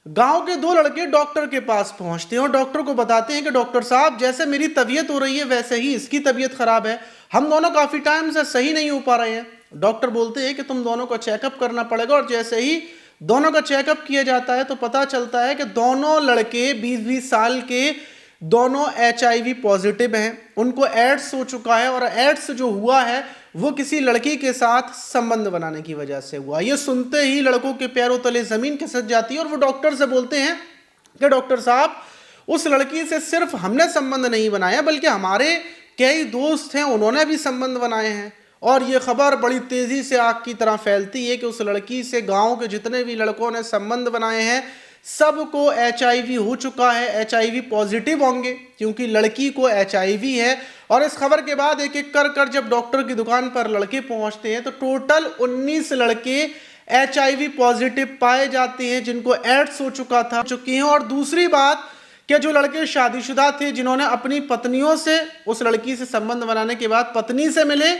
गांव के दो लड़के डॉक्टर के पास पहुंचते हैं और डॉक्टर को बताते हैं कि डॉक्टर साहब, जैसे मेरी तबीयत हो रही है वैसे ही इसकी तबीयत खराब है, हम दोनों काफी टाइम से सही नहीं हो पा रहे हैं। डॉक्टर बोलते हैं कि तुम दोनों को चेकअप करना पड़ेगा, और जैसे ही दोनों का चेकअप किया जाता है तो पता चलता है कि दोनों लड़के 20-20 साल के दोनों HIV पॉजिटिव हैं, उनको एड्स हो चुका है, और एड्स जो हुआ है वो किसी लड़की के साथ संबंध बनाने की वजह से हुआ। ये सुनते ही लड़कों के पैरों तले जमीन खिसक जाती है और वो डॉक्टर से बोलते हैं कि डॉक्टर साहब, उस लड़की से सिर्फ हमने संबंध नहीं बनाया बल्कि हमारे कई दोस्त हैं, उन्होंने भी संबंध बनाए हैं। और ये खबर बड़ी तेजी से आग की तरह फैलती है कि उस लड़की से गांव के जितने भी लड़कों ने संबंध बनाए हैं सबको HIV हो चुका है, HIV पॉजिटिव होंगे क्योंकि लड़की को HIV है। और इस खबर के बाद एक एक कर जब डॉक्टर की दुकान पर लड़के पहुंचते हैं तो टोटल 19 लड़के HIV पॉजिटिव पाए जाते हैं जिनको एड्स हो चुकी हैं। और दूसरी बात कि जो लड़के शादीशुदा थे, जिन्होंने अपनी पत्नियों से उस लड़की से संबंध बनाने के बाद पत्नी से मिले,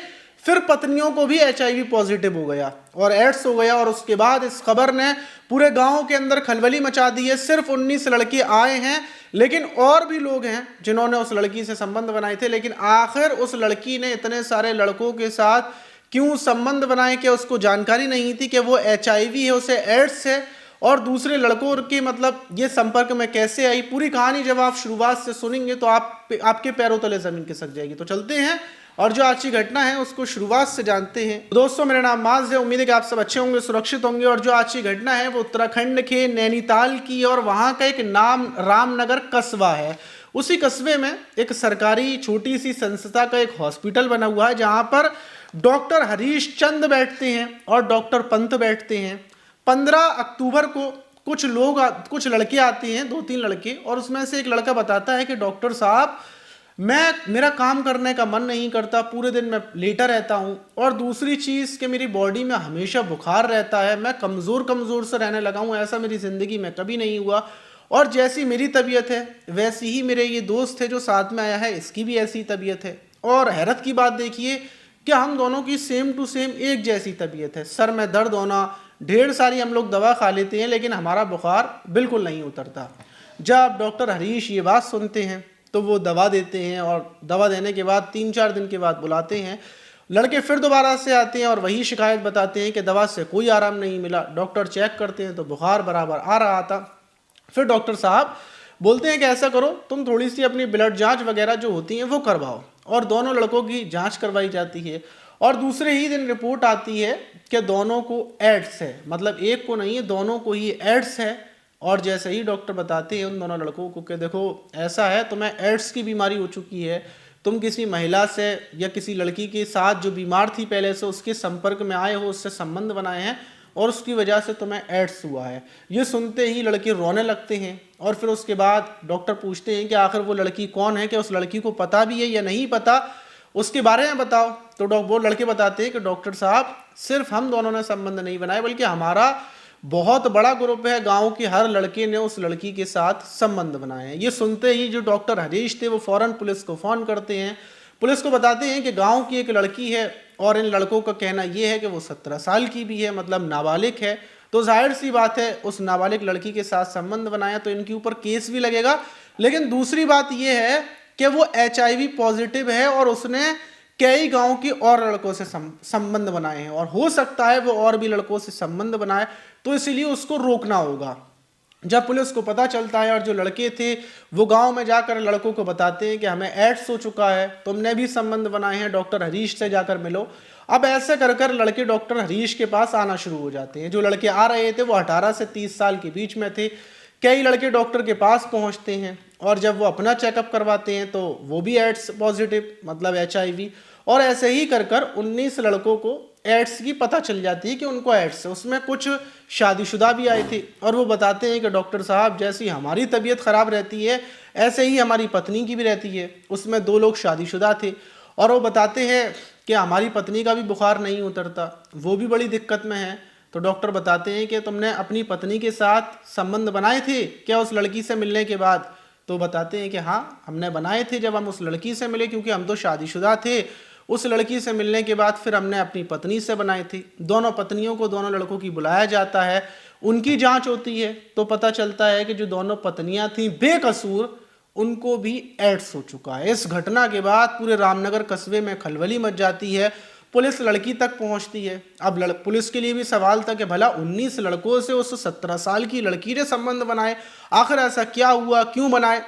फिर पत्नियों को भी HIV पॉजिटिव हो गया और एड्स हो गया। और उसके बाद इस खबर ने पूरे गांव के अंदर खलबली मचा दी है। सिर्फ 19 लड़के आए हैं, लेकिन और भी लोग हैं जिन्होंने उस लड़की से संबंध बनाए थे। लेकिन आखिर उस लड़की ने इतने सारे लड़कों के साथ क्यों संबंध बनाए कि उसको जानकारी नहीं थी कि वो HIV है, उसे एड्स है, और दूसरे लड़कों के मतलब ये संपर्क में कैसे आई। पूरी कहानी जब आप शुरुआत से सुनेंगे तो आपके पैरों तले जमीन खिसक जाएगी। तो चलते हैं और जो आज की घटना है उसको शुरुआत से जानते हैं। दोस्तों, मेरा नाम माज है, उम्मीद है कि आप सब अच्छे होंगे, सुरक्षित होंगे। और जो आज की घटना है वो उत्तराखंड के नैनीताल की, और वहाँ का एक नाम रामनगर कस्बा है। उसी कस्बे में एक सरकारी छोटी सी संस्था का एक हॉस्पिटल बना हुआ है जहाँ पर डॉक्टर हरीश चंद बैठते हैं और डॉक्टर पंत बैठते हैं। 15 अक्टूबर को कुछ लड़के आते हैं, 2-3 लड़के, और उसमें से एक लड़का बताता है कि डॉक्टर साहब, मेरा काम करने का मन नहीं करता, पूरे दिन मैं लेटा रहता हूँ, और दूसरी चीज़ कि मेरी बॉडी में हमेशा बुखार रहता है, मैं कमज़ोर से रहने लगा हूँ, ऐसा मेरी ज़िंदगी में कभी नहीं हुआ। और जैसी मेरी तबीयत है वैसी ही मेरे ये दोस्त है जो साथ में आया है, इसकी भी ऐसी तबीयत है। और हैरत की बात देखिए कि हम दोनों की सेम टू सेम एक जैसी तबीयत है। सर में दर्द होना, ढेर सारी हम लोग दवा खा लेते हैं लेकिन हमारा बुखार बिल्कुल नहीं उतरता। जब डॉक्टर हरीश ये बात सुनते हैं तो वो दवा देते हैं, और दवा देने के बाद 3-4 दिन के बाद बुलाते हैं। लड़के फिर दोबारा से आते हैं और वही शिकायत बताते हैं कि दवा से कोई आराम नहीं मिला। डॉक्टर चेक करते हैं तो बुखार बराबर आ रहा था। फिर डॉक्टर साहब बोलते हैं कि ऐसा करो, तुम थोड़ी सी अपनी ब्लड जांच वगैरह जो होती हैं वो करवाओ। और दोनों लड़कों की जांच करवाई जाती है और दूसरे ही दिन रिपोर्ट आती है कि दोनों को एड्स है, मतलब एक को नहीं है, दोनों को ही एड्स है। और जैसे ही डॉक्टर बताते हैं उन दोनों लड़कों को कि देखो ऐसा है, तुम्हें एड्स की बीमारी हो चुकी है, तुम किसी महिला से या किसी लड़की के साथ जो बीमार थी पहले से उसके संपर्क में आए हो, उससे संबंध बनाए हैं और उसकी वजह से तुम्हें एड्स हुआ है। ये सुनते ही लड़के रोने लगते हैं। और फिर उसके बाद डॉक्टर पूछते हैं कि आखिर वो लड़की कौन है, कि उस लड़की को पता भी है या नहीं पता, उसके बारे में बताओ। तो वो लड़के बताते हैं कि डॉक्टर साहब, सिर्फ हम दोनों ने संबंध नहीं बनाए बल्कि हमारा बहुत बड़ा ग्रुप है, गांव के हर लड़के ने उस लड़की के साथ संबंध बनाए हैं। ये सुनते ही जो डॉक्टर हरीश थे वो फौरन पुलिस को फ़ोन करते हैं। पुलिस को बताते हैं कि गांव की एक लड़की है और इन लड़कों का कहना ये है कि वो 17 साल की भी है, मतलब नाबालिग है। तो जाहिर सी बात है उस नाबालिग लड़की के साथ संबंध बनाया तो इनके ऊपर केस भी लगेगा। लेकिन दूसरी बात ये है कि वो HIV पॉजिटिव है और उसने कई गांव के और लड़कों से संबंध बनाए हैं, और हो सकता है वो और भी लड़कों से संबंध बनाए, तो इसलिए उसको रोकना होगा। जब पुलिस को पता चलता है और जो लड़के थे वो गांव में जाकर लड़कों को बताते हैं कि हमें एड्स हो चुका है, तुमने भी संबंध बनाए हैं, डॉक्टर हरीश से जाकर मिलो। अब ऐसे कर लड़के डॉक्टर हरीश के पास आना शुरू हो जाते हैं। जो लड़के आ रहे थे वो 18 से 30 साल के बीच में थे। कई लड़के डॉक्टर के पास पहुंचते हैं और जब वो अपना चेकअप करवाते हैं तो वो भी एड्स पॉजिटिव, मतलब HIV। और ऐसे ही कर 19 लड़कों को एड्स की पता चल जाती है कि उनको एड्स है। उसमें कुछ शादीशुदा भी आए थे और वो बताते हैं कि डॉक्टर साहब, जैसी हमारी तबीयत ख़राब रहती है ऐसे ही हमारी पत्नी की भी रहती है। उसमें 2 लोग शादीशुदा थे और वो बताते हैं कि हमारी पत्नी का भी बुखार नहीं उतरता, वो भी बड़ी दिक्कत में है। तो डॉक्टर बताते हैं कि तुमने अपनी पत्नी के साथ संबंध बनाए थे क्या उस लड़की से मिलने के बाद? तो बताते हैं कि हाँ, हमने बनाए थे जब हम उस लड़की से मिले, क्योंकि हम तो शादीशुदा थे। उस लड़की से मिलने के बाद फिर हमने अपनी पत्नी से बनाए थे। दोनों पत्नियों को दोनों लड़कों की बुलाया जाता है उनकी जांच होती है तो पता चलता है कि जो दोनों पत्नियां थीं बेकसूर, उनको भी एड्स हो चुका है। इस घटना के बाद पूरे रामनगर कस्बे में खलबली मच जाती है। पुलिस लड़की तक पहुंचती है। अब पुलिस के लिए भी सवाल था कि भला 19 लड़कों से उस 17 साल की लड़की ने संबंध बनाए, आखिर ऐसा क्या हुआ, क्यों बनाए।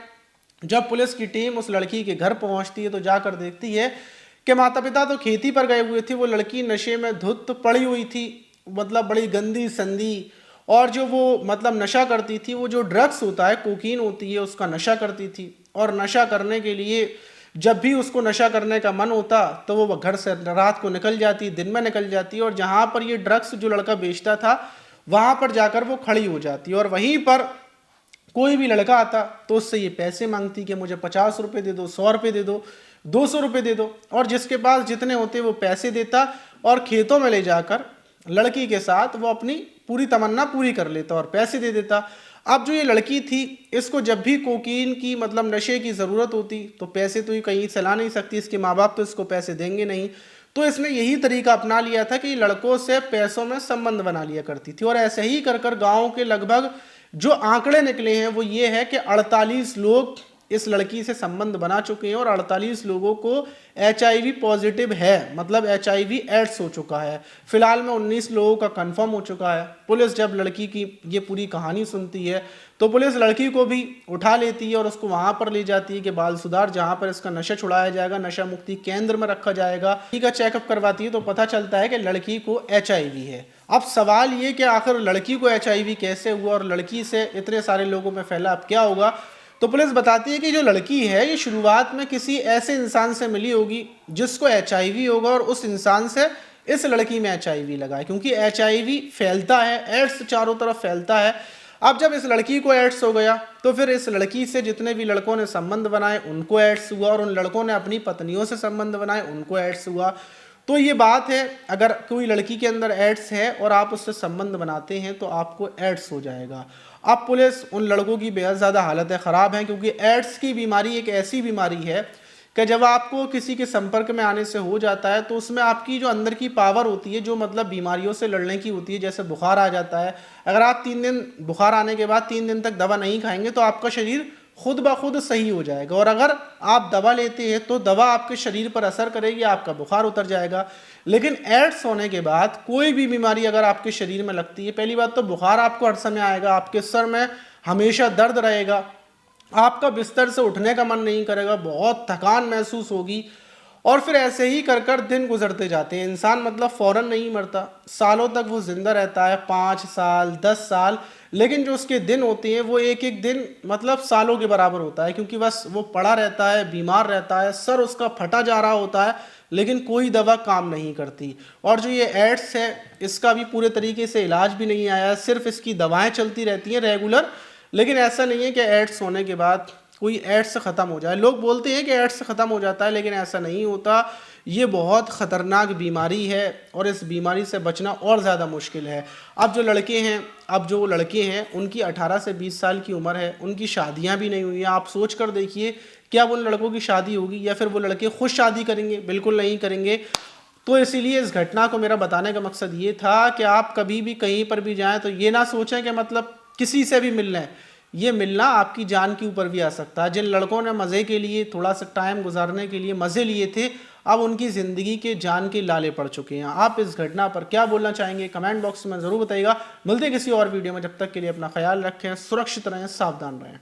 जब पुलिस की टीम उस लड़की के घर पहुंचती है तो जाकर देखती है कि माता पिता तो खेती पर गए हुए थे, वो लड़की नशे में धुत पड़ी हुई थी, मतलब बड़ी गंदी संदी, और जो वो मतलब नशा करती थी, वो जो ड्रग्स होता है, कोकीन होती है, उसका नशा करती थी। और नशा करने के लिए जब भी उसको नशा करने का मन होता तो वो घर से रात को निकल जाती, दिन में निकल जाती, और जहाँ पर ये ड्रग्स जो लड़का बेचता था वहाँ पर जाकर वो खड़ी हो जाती। और वहीं पर कोई भी लड़का आता तो उससे ये पैसे मांगती कि मुझे 50 रुपये दे दो, 100 रुपये दे दो, 200 रुपये दे दो, और जिसके पास जितने होते वो पैसे देता और खेतों में ले जाकर लड़की के साथ वो अपनी पूरी तमन्ना पूरी कर लेता और पैसे दे देता। अब जो ये लड़की थी, इसको जब भी कोकीन की मतलब नशे की ज़रूरत होती तो पैसे तो ये कहीं से ला नहीं सकती, इसके माँ बाप तो इसको पैसे देंगे नहीं, तो इसने यही तरीका अपना लिया था कि लड़कों से पैसों में संबंध बना लिया करती थी। और ऐसे ही कर कर गाँव के लगभग जो आंकड़े निकले हैं वो ये है कि 48 लोग इस लड़की से संबंध बना चुके हैं और 48 लोगों को HIV पॉजिटिव है, मतलब HIV एड्स हो चुका है। फिलहाल में 19 लोगों का कंफर्म हो चुका है। पुलिस जब लड़की की ये पूरी कहानी सुनती है तो पुलिस लड़की को भी उठा लेती है और उसको वहां पर ले जाती है कि बाल सुधार, जहां पर इसका नशा छुड़ाया जाएगा, नशा मुक्ति केंद्र में रखा जाएगा। लड़की का चेकअप करवाती है तो पता चलता है कि लड़की को HIV है। अब सवाल ये कि आखिर लड़की को HIV कैसे हुआ और लड़की से इतने सारे लोगों में फैला, अब क्या होगा। तो पुलिस बताती है कि जो लड़की है ये शुरुआत में किसी ऐसे इंसान से मिली होगी जिसको HIV होगा और उस इंसान से इस लड़की में HIV लगा है, क्योंकि HIV फैलता है, एड्स चारों तरफ फैलता है। अब जब इस लड़की को एड्स हो गया तो फिर इस लड़की से जितने भी लड़कों ने संबंध बनाए उनको एड्स हुआ, और उन लड़कों ने अपनी पत्नियों से संबंध बनाए उनको एड्स हुआ। तो ये बात है, अगर कोई लड़की के अंदर एड्स है और आप उससे संबंध बनाते हैं तो आपको एड्स हो जाएगा। अब पुलिस उन लड़कों की बेहद ज़्यादा हालतें ख़राब हैं, क्योंकि एड्स की बीमारी एक ऐसी बीमारी है कि जब आपको किसी के संपर्क में आने से हो जाता है तो उसमें आपकी जो अंदर की पावर होती है, जो मतलब बीमारियों से लड़ने की होती है, जैसे बुखार आ जाता है, अगर आप 3 दिन बुखार आने के बाद 3 दिन तक दवा नहीं खाएंगे तो आपका शरीर खुद ब खुद सही हो जाएगा, और अगर आप दवा लेते हैं तो दवा आपके शरीर पर असर करेगी, आपका बुखार उतर जाएगा। लेकिन एड्स होने के बाद कोई भी बीमारी अगर आपके शरीर में लगती है, पहली बात तो बुखार आपको हर समय आएगा, आपके सर में हमेशा दर्द रहेगा, आपका बिस्तर से उठने का मन नहीं करेगा, बहुत थकान महसूस होगी, और फिर ऐसे ही कर कर दिन गुजरते जाते हैं। इंसान मतलब फौरन नहीं मरता, सालों तक वो जिंदा रहता है, 5 साल 10 साल, लेकिन जो उसके दिन होते हैं वो एक एक दिन मतलब सालों के बराबर होता है, क्योंकि बस वो पड़ा रहता है, बीमार रहता है, सर उसका फटा जा रहा होता है, लेकिन कोई दवा काम नहीं करती। और जो ये एड्स है इसका भी पूरे तरीके से इलाज भी नहीं आया, सिर्फ इसकी दवाएं चलती रहती हैं रेगुलर, लेकिन ऐसा नहीं है कि एड्स होने के बाद कोई एड्स से ख़त्म हो जाए। लोग बोलते हैं कि एड्स से ख़त्म हो जाता है, लेकिन ऐसा नहीं होता। ये बहुत ख़तरनाक बीमारी है और इस बीमारी से बचना और ज़्यादा मुश्किल है। अब जो लड़के हैं उनकी 18 से 20 साल की उम्र है, उनकी शादियां भी नहीं हुई हैं। आप सोच कर देखिए, क्या उन लड़कों की शादी होगी या फिर वो लड़के खुद शादी करेंगे? बिल्कुल नहीं करेंगे। तो इसीलिए इस घटना को मेरा बताने का मकसद ये था कि आप कभी भी कहीं पर भी जाएँ तो ये ना सोचें कि मतलब किसी से भी मिल लें, ये मिलना आपकी जान के ऊपर भी आ सकता है। जिन लड़कों ने मज़े के लिए, थोड़ा सा टाइम गुजारने के लिए मज़े लिए थे, अब उनकी ज़िंदगी के जान के लाले पड़ चुके हैं। आप इस घटना पर क्या बोलना चाहेंगे कमेंट बॉक्स में ज़रूर बताइएगा। मिलते हैं किसी और वीडियो में, जब तक के लिए अपना ख्याल रखें, सुरक्षित रहें, सावधान रहें।